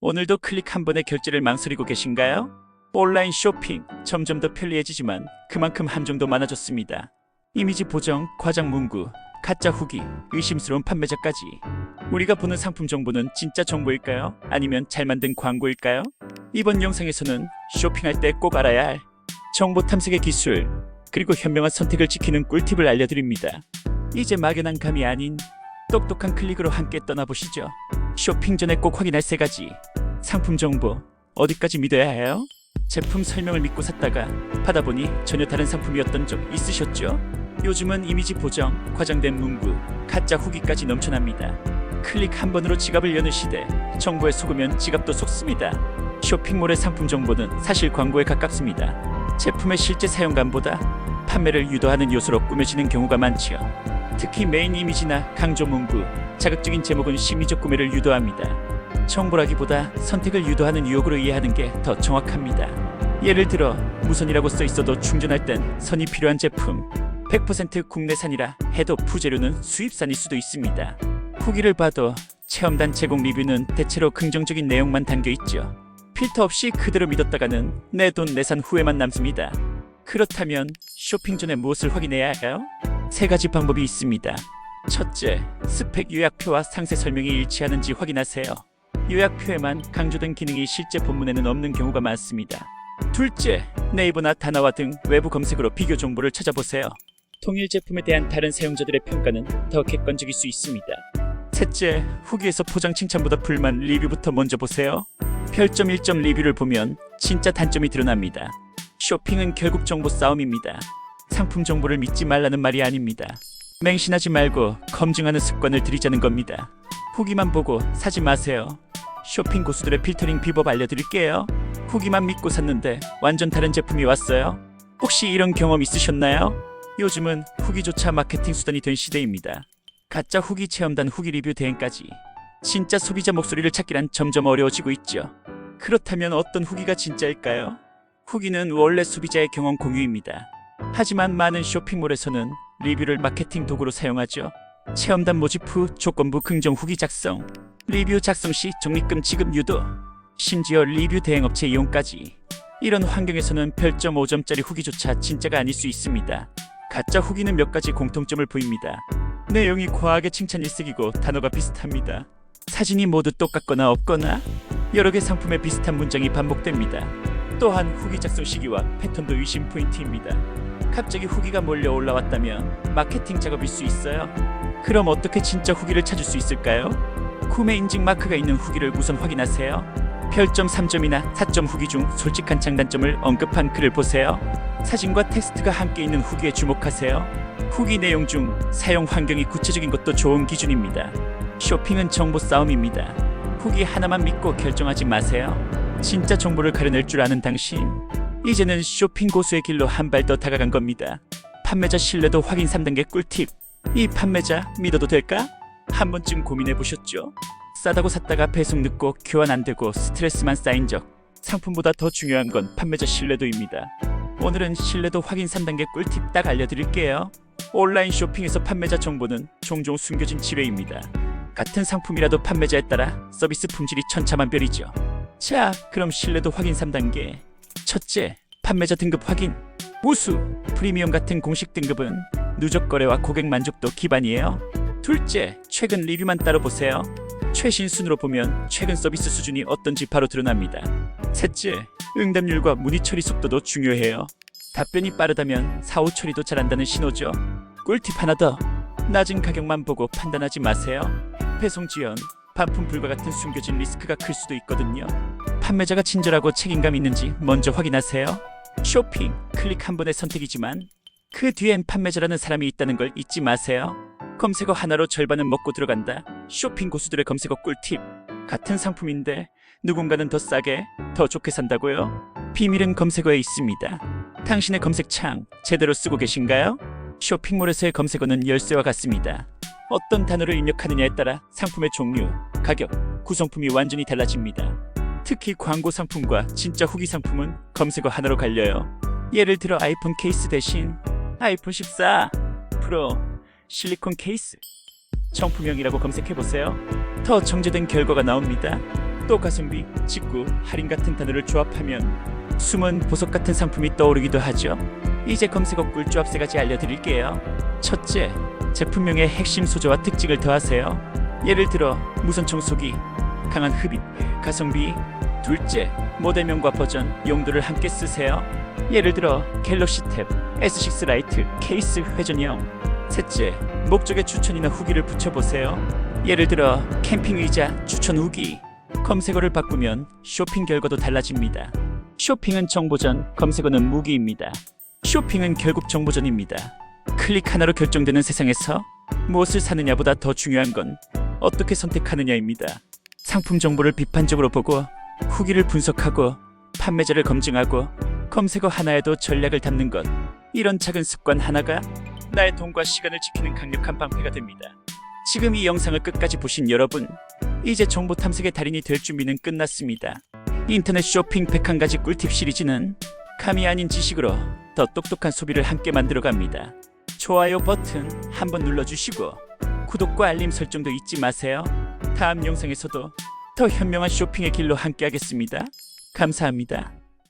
오늘도 클릭 한 번의 결제를 망설이고 계신가요? 온라인 쇼핑 점점 더 편리해지지만 그만큼 함정도 많아졌습니다. 이미지 보정, 과장 문구, 가짜 후기, 의심스러운 판매자까지. 우리가 보는 상품 정보는 진짜 정보일까요? 아니면 잘 만든 광고일까요? 이번 영상에서는 쇼핑할 때 꼭 알아야 할 정보 탐색의 기술, 그리고 현명한 선택을 지키는 꿀팁을 알려드립니다. 이제 막연한 감이 아닌 똑똑한 클릭으로 함께 떠나보시죠. 쇼핑 전에 꼭 확인할 3가지. 상품 정보, 어디까지 믿어야 해요? 제품 설명을 믿고 샀다가 받아보니 전혀 다른 상품이었던 적 있으셨죠? 요즘은 이미지 보정, 과장된 문구, 가짜 후기까지 넘쳐납니다. 클릭 한 번으로 지갑을 여는 시대, 정보에 속으면 지갑도 속습니다. 쇼핑몰의 상품 정보는 사실 광고에 가깝습니다. 제품의 실제 사용감보다 판매를 유도하는 요소로 꾸며지는 경우가 많지요. 특히 메인 이미지나 강조 문구, 자극적인 제목은 심리적 구매를 유도합니다. 정보라기보다 선택을 유도하는 유혹으로 이해하는 게 더 정확합니다. 예를 들어 무선이라고 써 있어도 충전할 땐 선이 필요한 제품, 100% 국내산이라 해도 부재료는 수입산일 수도 있습니다. 후기를 봐도 체험단 제공 리뷰는 대체로 긍정적인 내용만 담겨 있죠. 필터 없이 그대로 믿었다가는 내 돈 내산 후회만 남습니다. 그렇다면 쇼핑 전에 무엇을 확인해야 할까요? 3가지 방법이 있습니다. 첫째, 스펙 요약표와 상세 설명이 일치하는지 확인하세요. 요약표에만 강조된 기능이 실제 본문에는 없는 경우가 많습니다. 둘째, 네이버나 다나와 등 외부 검색으로 비교 정보를 찾아보세요. 통일 제품에 대한 다른 사용자들의 평가는 더 객관적일 수 있습니다. 셋째, 후기에서 포장 칭찬보다 불만 리뷰부터 먼저 보세요. 별점 1점 리뷰를 보면 진짜 단점이 드러납니다. 쇼핑은 결국 정보 싸움입니다. 상품 정보를 믿지 말라는 말이 아닙니다. 맹신하지 말고 검증하는 습관을 들이자는 겁니다. 후기만 보고 사지 마세요. 쇼핑 고수들의 필터링 비법 알려드릴게요. 후기만 믿고 샀는데 완전 다른 제품이 왔어요. 혹시 이런 경험 있으셨나요? 요즘은 후기조차 마케팅 수단이 된 시대입니다. 가짜 후기 체험단 후기 리뷰 대행까지. 진짜 소비자 목소리를 찾기란 점점 어려워지고 있죠. 그렇다면 어떤 후기가 진짜일까요? 후기는 원래 소비자의 경험 공유입니다. 하지만 많은 쇼핑몰에서는 리뷰를 마케팅 도구로 사용하죠. 체험단 모집 후 조건부 긍정 후기 작성, 리뷰 작성 시 적립금 지급 유도, 심지어 리뷰 대행업체 이용까지. 이런 환경에서는 별점 5점짜리 후기조차 진짜가 아닐 수 있습니다. 가짜 후기는 몇 가지 공통점을 보입니다. 내용이 과하게 칭찬 일색이고 단어가 비슷합니다. 사진이 모두 똑같거나 없거나 여러 개 상품의 비슷한 문장이 반복됩니다. 또한 후기 작성 시기와 패턴도 의심 포인트입니다. 갑자기 후기가 몰려 올라왔다면 마케팅 작업일 수 있어요. 그럼 어떻게 진짜 후기를 찾을 수 있을까요? 구매 인증 마크가 있는 후기를 우선 확인하세요. 별점 3점이나 4점 후기 중 솔직한 장단점을 언급한 글을 보세요. 사진과 텍스트가 함께 있는 후기에 주목하세요. 후기 내용 중 사용 환경이 구체적인 것도 좋은 기준입니다. 쇼핑은 정보 싸움입니다. 후기 하나만 믿고 결정하지 마세요. 진짜 정보를 가려낼 줄 아는 당신, 이제는 쇼핑 고수의 길로 한 발 더 다가간 겁니다. 판매자 신뢰도 확인 3단계 꿀팁. 이 판매자 믿어도 될까? 한 번쯤 고민해보셨죠? 싸다고 샀다가 배송 늦고 교환 안 되고 스트레스만 쌓인 적. 상품보다 더 중요한 건 판매자 신뢰도입니다. 오늘은 신뢰도 확인 3단계 꿀팁 딱 알려드릴게요. 온라인 쇼핑에서 판매자 정보는 종종 숨겨진 지뢰입니다. 같은 상품이라도 판매자에 따라 서비스 품질이 천차만별이죠. 자, 그럼 신뢰도 확인 3단계. 첫째, 판매자 등급 확인. 우수, 프리미엄 같은 공식 등급은 누적 거래와 고객 만족도 기반이에요. 둘째, 최근 리뷰만 따로 보세요. 최신 순으로 보면 최근 서비스 수준이 어떤지 바로 드러납니다. 셋째, 응답률과 문의 처리 속도도 중요해요. 답변이 빠르다면 사후 처리도 잘한다는 신호죠. 꿀팁 하나 더. 낮은 가격만 보고 판단하지 마세요. 배송 지연, 반품 불가 같은 숨겨진 리스크가 클 수도 있거든요. 판매자가 친절하고 책임감 있는지 먼저 확인하세요. 쇼핑, 클릭 한 번의 선택이지만 그 뒤엔 판매자라는 사람이 있다는 걸 잊지 마세요. 검색어 하나로 절반은 먹고 들어간다. 쇼핑 고수들의 검색어 꿀팁. 같은 상품인데 누군가는 더 싸게, 더 좋게 산다고요? 비밀은 검색어에 있습니다. 당신의 검색창 제대로 쓰고 계신가요? 쇼핑몰에서의 검색어는 열쇠와 같습니다. 어떤 단어를 입력하느냐에 따라 상품의 종류, 가격, 구성품이 완전히 달라집니다. 특히 광고 상품과 진짜 후기 상품은 검색어 하나로 갈려요. 예를 들어 아이폰 케이스 대신 아이폰 14 프로 실리콘 케이스, 정품형이라고 검색해보세요. 더 정제된 결과가 나옵니다. 또 가성비, 직구, 할인 같은 단어를 조합하면 숨은 보석 같은 상품이 떠오르기도 하죠. 이제 검색어 꿀 조합 3가지 알려드릴게요. 첫째, 제품명의 핵심 소재와 특징을 더하세요. 예를 들어 무선 청소기, 강한 흡입, 가성비. 둘째, 모델명과 버전, 용도를 함께 쓰세요. 예를 들어 갤럭시 탭, S6 라이트, 케이스 회전형. 셋째, 목적의 추천이나 후기를 붙여보세요. 예를 들어 캠핑 의자 추천 후기. 검색어를 바꾸면 쇼핑 결과도 달라집니다. 쇼핑은 정보전, 검색어는 무기입니다. 쇼핑은 결국 정보전입니다. 클릭 하나로 결정되는 세상에서 무엇을 사느냐보다 더 중요한 건 어떻게 선택하느냐입니다. 상품 정보를 비판적으로 보고 후기를 분석하고 판매자를 검증하고 검색어 하나에도 전략을 담는 것. 이런 작은 습관 하나가 나의 돈과 시간을 지키는 강력한 방패가 됩니다. 지금 이 영상을 끝까지 보신 여러분, 이제 정보 탐색의 달인이 될 준비는 끝났습니다. 인터넷 쇼핑 101가지 꿀팁 시리즈는 감이 아닌 지식으로 더 똑똑한 소비를 함께 만들어갑니다. 좋아요 버튼 한번 눌러주시고 구독과 알림 설정도 잊지 마세요. 다음 영상에서도 더 현명한 쇼핑의 길로 함께하겠습니다. 감사합니다.